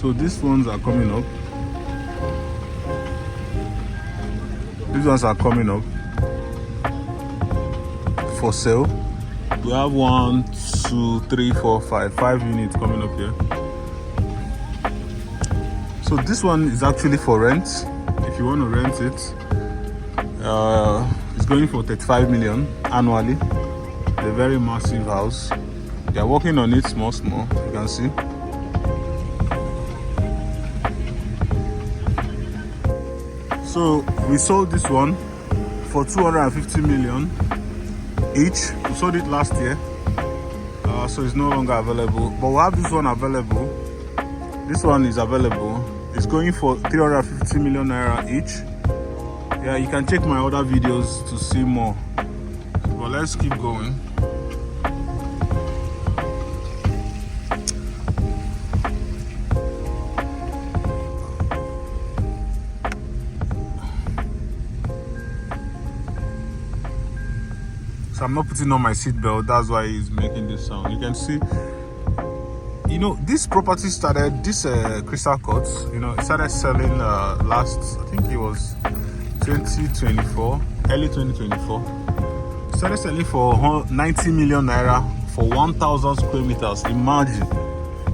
So these ones are coming up. These ones are coming up for sale. We have 1, 2, 3, 4, 5 units coming up here. So this one is actually for rent. If you want to rent it, it's going for 35 million annually. It's a very massive house. They are working on it small, you can see. So we sold this one for 250 million each. We sold it last year, so it's no longer available. But we have this one available. This one is available. It's going for 350 million naira each. Yeah, you can check my other videos to see more. But let's keep going. So I'm not putting on my seatbelt, that's why it's making this sound. You can see, you know, this property started, this crystal cuts, you know, it started selling last, I think it was 2024, early 2024. It started selling for 90 million naira for 1,000 square meters. Imagine,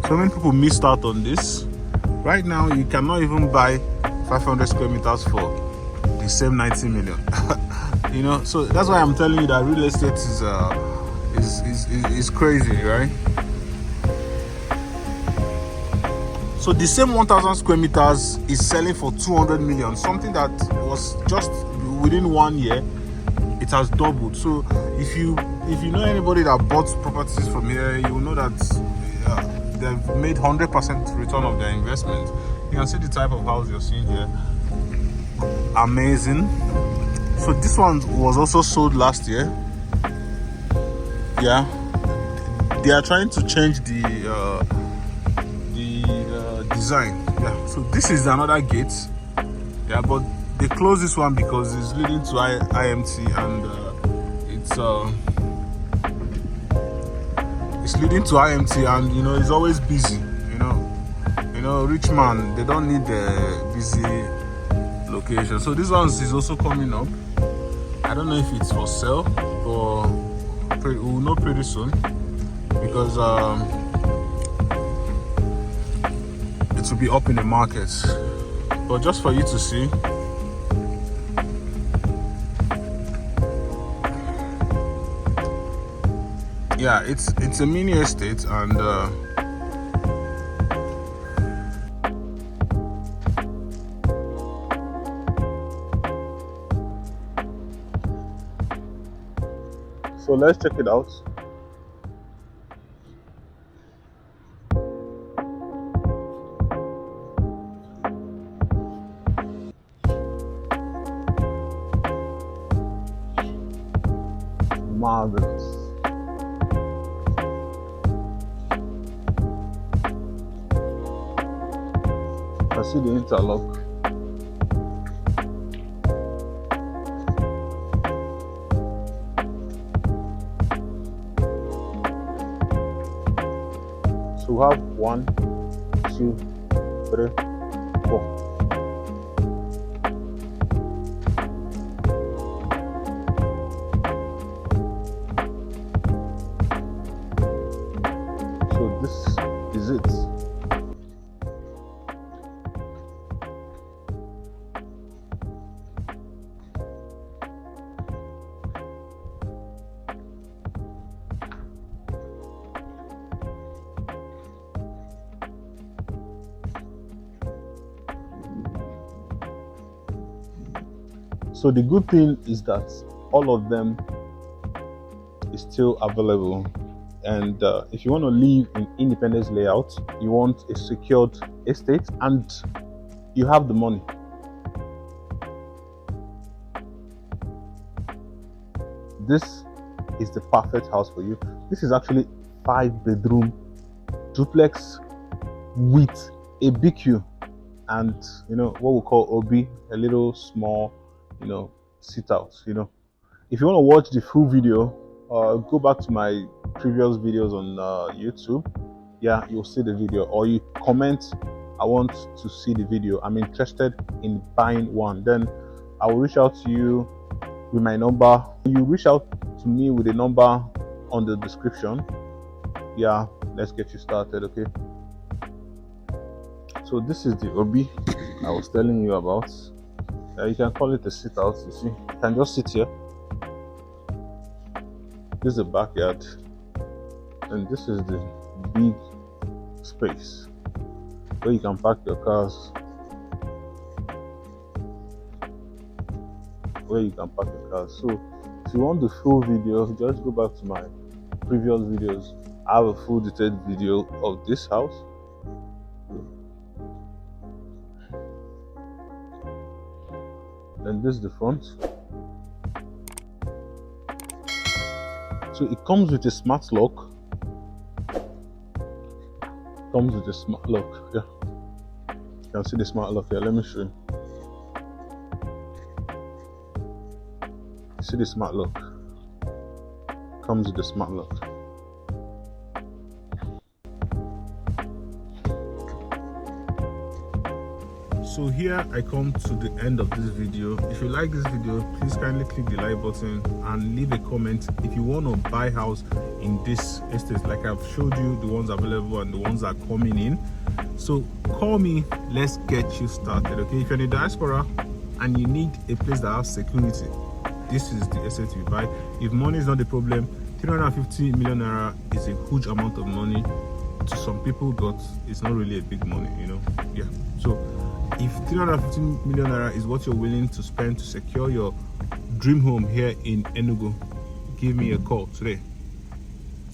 so many people missed out on this. Right now, you cannot even buy 500 square meters for the same 90 million. You know, so that's why I'm telling you that real estate is crazy, right? So the same 1,000 square meters is selling for 200 million, something that was just within 1 year, it has doubled. So if you know anybody that bought properties from here, you will know that they've made 100% return of their investment. You can see the type of house you're seeing here. Amazing. So this one was also sold last year. Yeah, they are trying to change the design. Yeah, so this is another gate. Yeah, but they closed this one because it's leading to IMT, and it's leading to IMT, and you know it's always busy. You know, rich man, they don't need the busy location. So this one is also coming up. I don't know if it's for sale, but we'll know pretty soon, because it will be up in the market. But just for you to see, yeah, it's a mini estate, and so let's check it out. Marvelous. I see the interlock. So we have 1, 2, 3, 4. So this is it. So the good thing is that all of them is still available. And if you want to live in independence layout, you want a secured estate, and you have the money, this is the perfect house for you. This is actually 5-bedroom duplex with a BQ and, you know, what we call OB, a little small, you know, sit out. You know, if you want to watch the full video, go back to my previous videos on YouTube. Yeah, you'll see the video, or you comment I want to see the video, I'm interested in buying one, then I will reach out to you with my number. You reach out to me with the number on the description. Yeah, let's get you started. Okay, so this is the obi I was telling you about. You can call it a sit out. You see, you can just sit here. This is the backyard, and this is the big space where you can park your cars. So if you want the full video, just go back to my previous videos. I have a full detailed video of this house. And this is the front. So it comes with a smart lock. Yeah, you can see the smart lock here. Let me show you. See the smart lock. Comes with the smart lock. So here I come to the end of this video. If you like this video, please kindly click the like button and leave a comment if you want to buy house in this estate. Like I've showed you the ones available and the ones that are coming in. So call me, let's get you started. Okay, if you're in the diaspora and you need a place that has security, this is the estate you buy. If money is not the problem, 350 million naira is a huge amount of money to some people, but it's not really a big money, you know. Yeah, so if 350 million naira is what you're willing to spend to secure your dream home here in Enugu, give me a call today.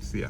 See ya.